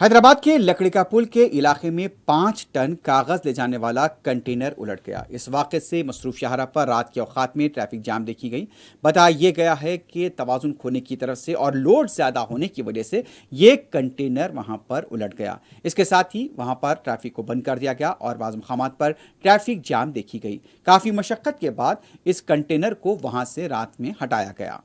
हैदराबाद के लकड़ी का पुल के इलाके में 5 टन कागज ले जाने वाला कंटेनर उलट गया। इस वाक़े से मसरूफ शाहरा पर रात के औकात में ट्रैफिक जाम देखी गई। बताया गया है कि तवाज़ुन खोने की तरफ से और लोड ज़्यादा होने की वजह से ये कंटेनर वहां पर उलट गया। इसके साथ ही वहां पर ट्रैफिक को बंद कर दिया गया और बाज़ मकामात पर ट्रैफिक जाम देखी गई। काफ़ी मशक्क़त के बाद इस कंटेनर को वहां से रात में हटाया गया।